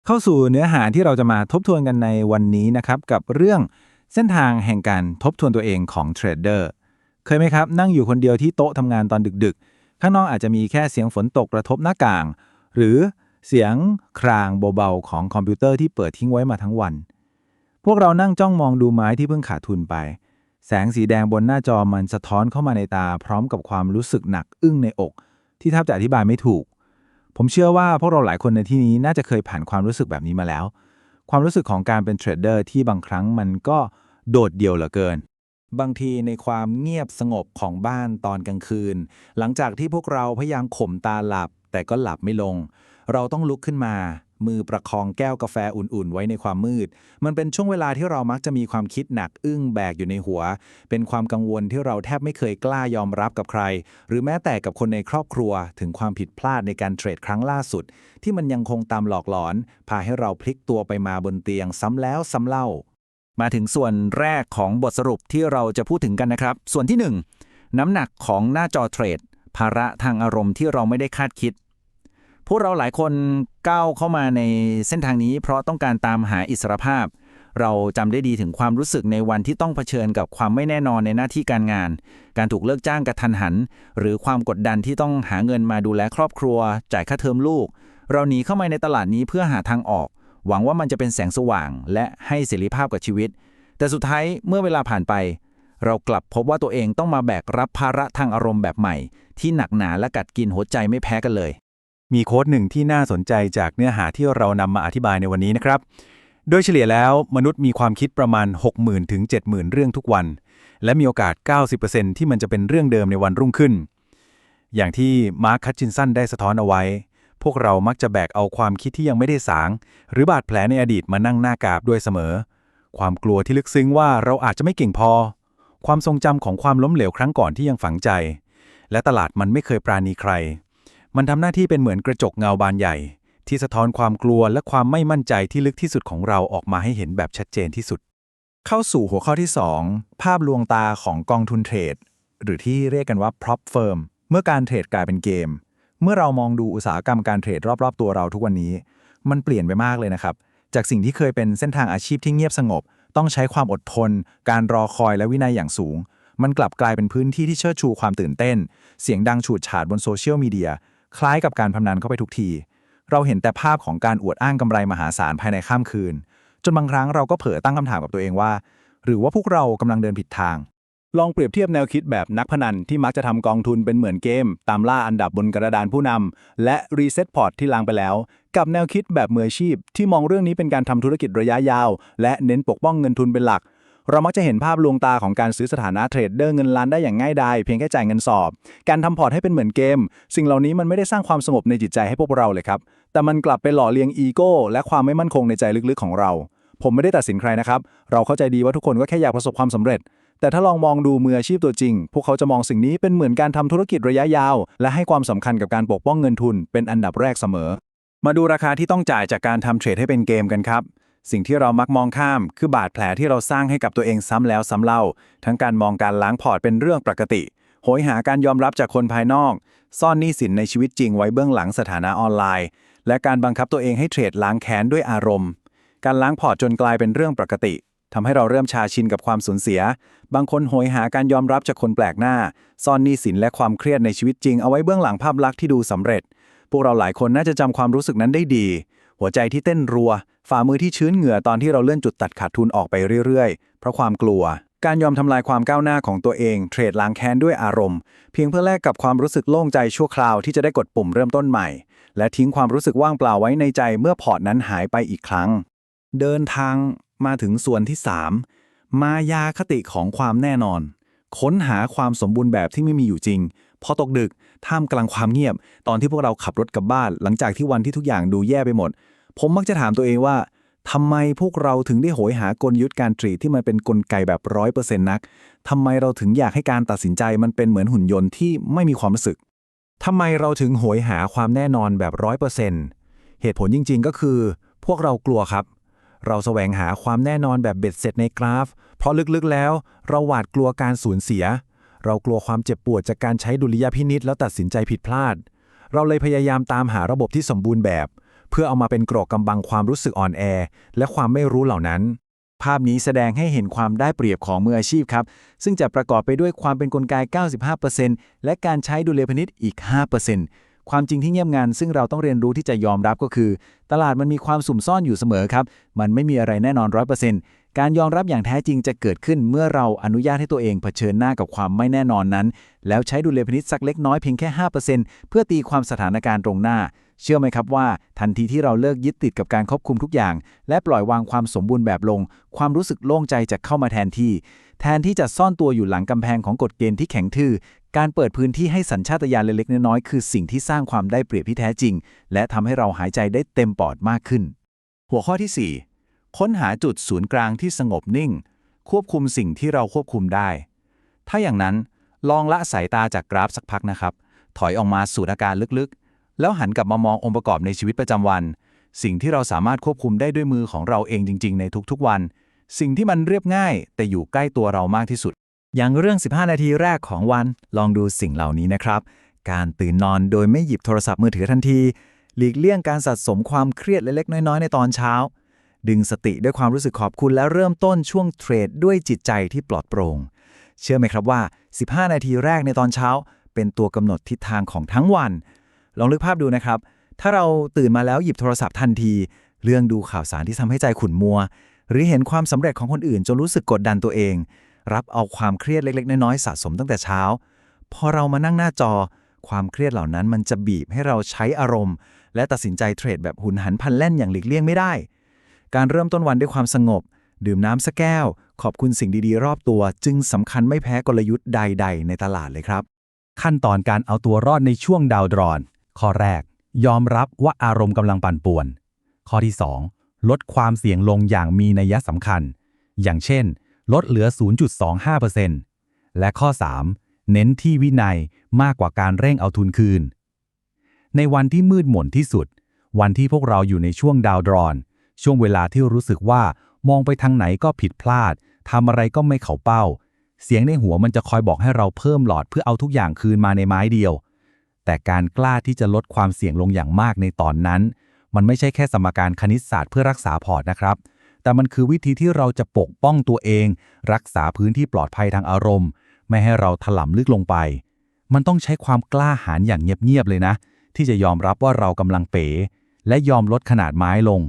เข้าสู่เนื้อหาที่เราจะมาทบทวนกันในวันนี้นะครับกับเรื่องเส้นทางแห่งการทบทวนตัวเองของเทรดเดอร์เคยไหมครับนั่งอยู่คนเดียวที่โต๊ะทำงานตอนดึกๆข้างนอกอาจจะมีแค่เสียงฝนตกกระทบหน้าต่างหรือเสียงครางเบาๆของคอมพิวเตอร์ที่เปิดทิ้งไว้มาทั้งวันพวกเรานั่งจ้องมองดูไม้ที่เพิ่งขาดทุนไปแสงสีแดงบนหน้าจอมันสะท้อนเข้ามาในตาพร้อมกับความรู้สึกหนักอึ้งในอกที่แทบจะอธิบายไม่ถูกผมเชื่อว่าพวกเราหลายคนในที่นี้น่าจะเคยผ่านความรู้สึกแบบนี้มาแล้วความรู้สึกของการเป็นเทรดเดอร์ที่บางครั้งมันก็โดดเดี่ยวเหลือเกินบางทีในความเงียบสงบของบ้านตอนกลางคืนหลังจากที่พวกเราพยายามข่มตาหลับแต่ก็หลับไม่ลงเราต้องลุกขึ้นมามือประคองแก้วกาแฟอุ่นๆไว้ในความมืดมันเป็นช่วงเวลาที่เรามักจะมีความคิดหนักอึ้งแบกอยู่ในหัวเป็นความกังวลที่เราแทบไม่เคยกล้ายอมรับกับใครหรือแม้แต่กับคนในครอบครัวถึงความผิดพลาดในการเทรดครั้งล่าสุดที่มันยังคงตามหลอกหลอนพาให้เราพลิกตัวไปมาบนเตียงซ้ำแล้วซ้ำเล่ามาถึงส่วนแรกของบทสรุปที่เราจะพูดถึงกันนะครับส่วนที่1น้ำหนักของหน้าจอเทรดภาระทางอารมณ์ที่เราไม่ได้คาดคิดพวกเราหลายคนก้าวเข้ามาในเส้นทางนี้เพราะต้องการตามหาอิสรภาพเราจำได้ดีถึงความรู้สึกในวันที่ต้องเผชิญกับความไม่แน่นอนในหน้าที่การงานการถูกเลิกจ้างกระทันหันหรือความกดดันที่ต้องหาเงินมาดูแลครอบครัวจ่ายค่าเทอมลูกเราหนีเข้ามาในตลาดนี้เพื่อหาทางออกหวังว่ามันจะเป็นแสงสว่างและให้เสรีภาพกับชีวิตแต่สุดท้ายเมื่อเวลาผ่านไปเรากลับพบว่าตัวเองต้องมาแบกรับภาระทางอารมณ์แบบใหม่ที่หนักหนาและกัดกินหัวใจไม่แพ้กันเลยมีโค้ดหนึ่งที่น่าสนใจจากเนื้อหาที่เรานำมาอธิบายในวันนี้นะครับโดยเฉลี่ยแล้วมนุษย์มีความคิดประมาณ 60,000 ถึง 70,000 เรื่องทุกวันและมีโอกาส 90% ที่มันจะเป็นเรื่องเดิมในวันรุ่งขึ้นอย่างที่มาร์ค คัตชินสันได้สะท้อนเอาไว้พวกเรามักจะแบกเอาความคิดที่ยังไม่ได้สางหรือบาดแผลในอดีตมานั่งหน้ากาบด้วยเสมอความกลัวที่ลึกซึ้งว่าเราอาจจะไม่เก่งพอความทรงจำของความล้มเหลวครั้งก่อนที่ยังฝังใจและตลาดมันไม่เคยปราณีใครมันทำหน้าที่เป็นเหมือนกระจกเงาบานใหญ่ที่สะท้อนความกลัวและความไม่มั่นใจที่ลึกที่สุดของเราออกมาให้เห็นแบบชัดเจนที่สุดเข้าสู่หัวข้อที่2ภาพลวงตาของกองทุนเทรดหรือที่เรียกกันว่า prop firm เมื่อการเทรดกลายเป็นเกมเมื่อเรามองดูอุตสาหกรรมการเทรดรอบๆตัวเราทุกวันนี้มันเปลี่ยนไปมากเลยนะครับจากสิ่งที่เคยเป็นเส้นทางอาชีพที่เงียบสงบต้องใช้ความอดทนการรอคอยและวินัยอย่างสูงมันกลับกลายเป็นพื้นที่ที่เชิดชูความตื่นเต้นเสียงดังฉูดฉาดบนโซเชียลมีเดียคล้ายกับการพนันเข้าไปทุกทีเราเห็นแต่ภาพของการอวดอ้างกำไรมหาศาลภายในข้ามคืนจนบางครั้งเราก็เผลอตั้งคำถามกับตัวเองว่าหรือว่าพวกเรากำลังเดินผิดทางลองเปรียบเทียบแนวคิดแบบนักพนันที่มักจะทำกองทุนเป็นเหมือนเกมตามล่าอันดับบนกระดานผู้นำและรีเซ็ตพอร์ตที่ล้างไปแล้วกับแนวคิดแบบมืออาชีพที่มองเรื่องนี้เป็นการทำธุรกิจระยะยาวและเน้นปกป้องเงินทุนเป็นหลักเรามักจะเห็นภาพลวงตาของการซื้อสถานะเทรดเดอร์เงินล้านได้อย่างง่ายดายเพียงแค่จ่ายเงินสอบการทำพอร์ตให้เป็นเหมือนเกมสิ่งเหล่านี้มันไม่ได้สร้างความสงบในจิตใจให้พวกเราเลยครับแต่มันกลับไปหล่อเลี้ยงอีโก้และความไม่มั่นคงในใจลึกๆของเราผมไม่ได้ตัดสินใครนะครับเราเข้าใจดีว่าทุกคนก็แค่อยากประสบความสำเร็จแต่ถ้าลองมองดูมืออาชีพตัวจริงพวกเขาจะมองสิ่งนี้เป็นเหมือนการทำธุรกิจระยะยาวและให้ความสำคัญกับการปกป้องเงินทุนเป็นอันดับแรกเสมอมาดูราคาที่ต้องจ่ายจากการทำเทรดให้เป็นเกมกันครับสิ่งที่เรามักมองข้ามคือบาดแผลที่เราสร้างให้กับตัวเองซ้ำแล้วซ้ำเล่าทั้งการมองการล้างพอร์ตเป็นเรื่องปกติโหยหาการยอมรับจากคนภายนอกซ่อนหนี้สินในชีวิตจริงไว้เบื้องหลังสถานะออนไลน์และการบังคับตัวเองให้เทรดล้างแค้นด้วยอารมณ์การล้างพอร์ตจนกลายเป็นเรื่องปกติทำให้เราเริ่มชาชินกับความสูญเสียบางคนโหยหาการยอมรับจากคนแปลกหน้าซ่อนหนี้สินและความเครียดในชีวิตจริงเอาไว้เบื้องหลังภาพลักษณ์ที่ดูสำเร็จพวกเราหลายคนน่าจะจำความรู้สึกนั้นได้ดีหัวใจที่เต้นรัวฝ่ามือที่ชื้นเหงื่อตอนที่เราเลื่อนจุดตัดขาดทุนออกไปเรื่อยๆเพราะความกลัวการยอมทำลายความก้าวหน้าของตัวเองเทรดล้างแค้นด้วยอารมณ์เพียงเพื่อแลกกับความรู้สึกโล่งใจชั่วคราวที่จะได้กดปุ่มเริ่มต้นใหม่และทิ้งความรู้สึกว่างเปล่าไว้ในใจเมื่อพอร์ตนั้นหายไปอีกครั้งเดินทางมาถึงส่วนที่3มายาคติของความแน่นอนค้นหาความสมบูรณ์แบบที่ไม่มีอยู่จริงพอตกดึกท่ามกลางความเงียบตอนที่พวกเราขับรถกลับบ้านหลังจากที่วันที่ทุกอย่างดูแย่ไปหมดผมมักจะถามตัวเองว่าทำไมพวกเราถึงได้โหยหากลยุทธ์การเทรดที่มันเป็นกลไกแบบ 100% นักทำไมเราถึงอยากให้การตัดสินใจมันเป็นเหมือนหุ่นยนต์ที่ไม่มีความรู้สึกทำไมเราถึงโหยหาความแน่นอนแบบ 100% เหตุผลจริงๆก็คือพวกเรากลัวครับเราแสวงหาความแน่นอนแบบเบ็ดเสร็จในกราฟเพราะลึกๆแล้วเราหวาดกลัวการสูญเสียเรากลัวความเจ็บปวดจากการใช้ดุลยพินิจแล้วตัดสินใจผิดพลาดเราเลยพยายามตามหาระบบที่สมบูรณ์แบบ เพื่อเอามาเป็นเกราะกำบังความรู้สึกอ่อนแอและความไม่รู้เหล่านั้นภาพนี้แสดงให้เห็นความได้เปรียบของมืออาชีพครับซึ่งจะประกอบไปด้วยความเป็นกลไก 95% และการใช้ดุลยพินิจอีก 5%ความจริงที่เงียบงันซึ่งเราต้องเรียนรู้ที่จะยอมรับก็คือตลาดมันมีความสุ่มซ่อนอยู่เสมอครับมันไม่มีอะไรแน่นอน 100%การยอมรับอย่างแท้จริงจะเกิดขึ้นเมื่อเราอนุญาตให้ตัวเองเผชิญหน้ากับความไม่แน่นอนนั้นแล้วใช้ดุลยพินิจสักเล็กน้อยเพียงแค่ 5% เพื่อตีความสถานการณ์ตรงหน้าเชื่อไหมครับว่าทันทีที่เราเลิกยึดติดกับการควบคุมทุกอย่างและปล่อยวางความสมบูรณ์แบบลงความรู้สึกโล่งใจจะเข้ามาแทนที่จะซ่อนตัวอยู่หลังกำแพงของกฎเกณฑ์ที่แข็งทื่อการเปิดพื้นที่ให้สัญชาตญาณเล็กๆน้อยๆคือสิ่งที่สร้างความได้เปรียบที่แท้จริงและทำให้เราหายใจได้เต็มปอดมากขึ้นหัวข้อที่ 4 ค้นหาจุดศูนย์กลางที่สงบนิ่งควบคุมสิ่งที่เราควบคุมได้ถ้าอย่างนั้นลองละสายตาจากกราฟสักพักนะครับถอยออกมาสูดอากาศลึกๆแล้วหันกลับมามององค์ประกอบในชีวิตประจำวันสิ่งที่เราสามารถควบคุมได้ด้วยมือของเราเองจริงๆในทุกๆวันสิ่งที่มันเรียบง่ายแต่อยู่ใกล้ตัวเรามากที่สุดอย่างเรื่อง15นาทีแรกของวันลองดูสิ่งเหล่านี้นะครับการตื่นนอนโดยไม่หยิบโทรศัพท์มือถือทันทีหลีกเลี่ยงการสะสมความเครียดเล็กๆน้อยๆในตอนเช้าดึงสติด้วยความรู้สึกขอบคุณและเริ่มต้นช่วงเทรดด้วยจิตใจที่ปลอดโปร่งเชื่อไหมครับว่า15นาทีแรกในตอนเช้าเป็นตัวกำหนดทิศทางของทั้งวันลองนึกภาพดูนะครับถ้าเราตื่นมาแล้วหยิบโทรศัพท์ทันทีเรื่องดูข่าวสารที่ทำให้ใจขุ่นมัวหรือเห็นความสำเร็จของคนอื่นจนรู้สึกกดดันตัวเองรับเอาความเครียดเล็กๆน้อยๆสะสมตั้งแต่เช้าพอเรามานั่งหน้าจอความเครียดเหล่านั้นมันจะบีบให้เราใช้อารมณ์และตัดสินใจเทรดแบบหุนหันพลันแล่นอย่างหลีกเลี่ยงไม่ได้การเริ่มต้นวันด้วยความสงบดื่มน้ำสักแก้วขอบคุณสิ่งดีๆรอบตัวจึงสำคัญไม่แพ้กลยุทธ์ใดๆในตลาดเลยครับขั้นตอนการเอาตัวรอดในช่วงดาวดรอนข้อแรกยอมรับว่าอารมณ์กำลังปั่นป่วนข้อที่ 2 ลดความเสี่ยงลงอย่างมีนัยสำคัญอย่างเช่นลดเหลือ 0.25% และข้อ 3 เน้นที่วินัยมากกว่าการเร่งเอาทุนคืนในวันที่มืดมนที่สุดวันที่พวกเราอยู่ในช่วงดาวดรอนช่วงเวลาที่รู้สึกว่ามองไปทางไหนก็ผิดพลาดทำอะไรก็ไม่เข้าเป้าเสียงในหัวมันจะคอยบอกให้เราเพิ่มหลอดเพื่อเอาทุกอย่างคืนมาในไม้เดียวแต่การกล้าที่จะลดความเสี่ยงลงอย่างมากในตอนนั้นมันไม่ใช่แค่สมการคณิตศาสตร์เพื่อรักษาพอร์ตนะครับแต่มันคือวิธีที่เราจะปกป้องตัวเองรักษาพื้นที่ปลอดภัยทางอารมณ์ไม่ให้เราถลำลึกลงไปมันต้องใช้ความกล้าหาญอย่างเงียบๆเลยนะที่จะยอมรับว่าเรากำลังเป๋และยอมลดขนาดไม้ลง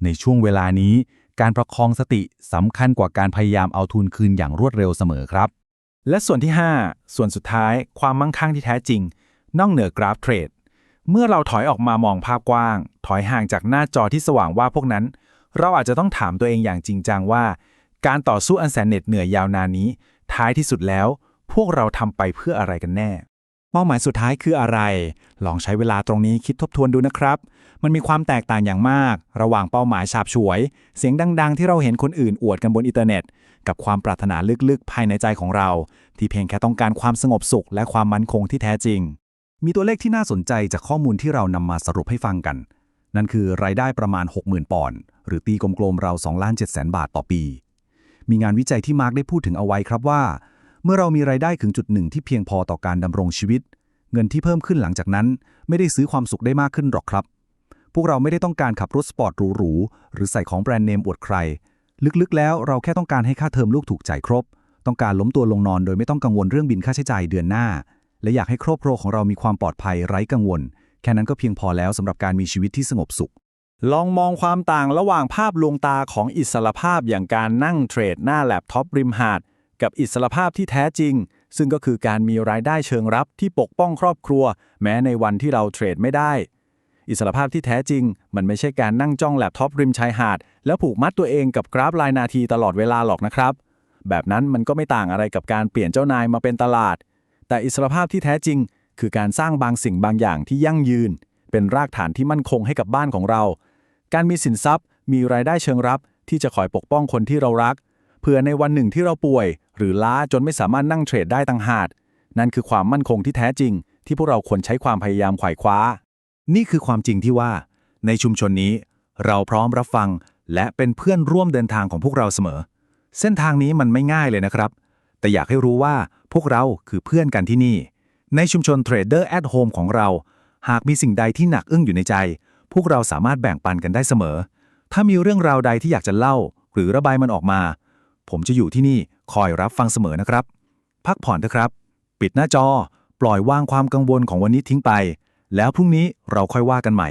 ในช่วงเวลานี้การประคองสติสำคัญกว่าการพยายามเอาทุนคืนอย่างรวดเร็วเสมอครับและส่วนที่ 5 ส่วนสุดท้ายความมั่งคั่งที่แท้จริงนอกเหนือกราฟเทรดเมื่อเราถอยออกมามองภาพกว้างถอยห่างจากหน้าจอที่สว่างว่าพวกนั้นเราอาจจะต้องถามตัวเองอย่างจริงจังว่าการต่อสู้อันแสนเหน็ดเหนื่อยยาวนานนี้ท้ายที่สุดแล้วพวกเราทำไปเพื่ออะไรกันแน่เป้าหมายสุดท้ายคืออะไรลองใช้เวลาตรงนี้คิดทบทวนดูนะครับมันมีความแตกต่างอย่างมากระหว่างเป้าหมายฉาบฉวยเสียงดังๆที่เราเห็นคนอื่นอวดกันบนอินเทอร์เน็ตกับความปรารถนาลึกๆภายในใจของเราที่เพียงแค่ต้องการความสงบสุขและความมั่นคงที่แท้จริงมีตัวเลขที่น่าสนใจจากข้อมูลที่เรานำมาสรุปให้ฟังกันนั่นคือรายได้ประมาณ 60,000 ปอนด์หรือตีกลมๆเรา 2,700,000 บาทต่อปีมีงานวิจัยที่มาร์กได้พูดถึงเอาไว้ครับว่าเมื่อเรามีรายได้ถึงจุดหนึ่งที่เพียงพอต่อการดำรงชีวิตเงินที่เพิ่มขึ้นหลังจากนั้นไม่ได้ซื้อความสุขได้มากขึ้นหรอกครับพวกเราไม่ได้ต้องการขับรถสปอร์ตหรูๆหรือใส่ของแบรนด์เนมอวดใครลึกๆแล้วเราแค่ต้องการให้ค่าเทอมลูกถูกจ่ายครบต้องการล้มตัวลงนอนโดยไม่ต้องกังวลเรื่องบินค่าใช้จ่ายเดือนหน้าและอยากให้ครอบครัวของเรามีความปลอดภัยไร้กังวลแค่นั้นก็เพียงพอแล้วสำหรับการมีชีวิตที่สงบสุขลองมองความต่างระหว่างภาพลวงตาของอิสรภาพอย่างการนั่งเทรดหน้าแล็ปท็อปริมหาดกับอิสรภาพที่แท้จริงซึ่งก็คือการมีรายได้เชิงรับที่ปกป้องครอบครัวแม้ในวันที่เราเทรดไม่ได้อิสรภาพที่แท้จริงมันไม่ใช่การนั่งจ้องแล็ปท็อปริมชายหาดแล้วผูกมัดตัวเองกับกราฟรายนาทีตลอดเวลาหรอกนะครับแบบนั้นมันก็ไม่ต่างอะไรกับการเปลี่ยนเจ้านายมาเป็นตลาดแต่อิสรภาพที่แท้จริงคือการสร้างบางสิ่งบางอย่างที่ยั่งยืนเป็นรากฐานที่มั่นคงให้กับบ้านของเราการมีสินทรัพย์มีรายได้เชิงรับที่จะคอยปกป้องคนที่เรารักเผื่อในวันหนึ่งที่เราป่วยหรือล้าจนไม่สามารถนั่งเทรดได้ต่างหากนั่นคือความมั่นคงที่แท้จริงที่พวกเราควรใช้ความพยายามไขว่คว้านี่คือความจริงที่ว่าในชุมชนนี้เราพร้อมรับฟังและเป็นเพื่อนร่วมเดินทางของพวกเราเสมอเส้นทางนี้มันไม่ง่ายเลยนะครับแต่อยากให้รู้ว่าพวกเราคือเพื่อนกันที่นี่ในชุมชน Trader at Home ของเราหากมีสิ่งใดที่หนักอึ้งอยู่ในใจ พวกเราสามารถแบ่งปันกันได้เสมอถ้ามีเรื่องราวใดที่อยากจะเล่าหรือระบายมันออกมาผมจะอยู่ที่นี่คอยรับฟังเสมอนะครับพักผ่อนเถอะครับปิดหน้าจอปล่อยวางความกังวลของวันนี้ทิ้งไปแล้วพรุ่งนี้เราค่อยว่ากันใหม่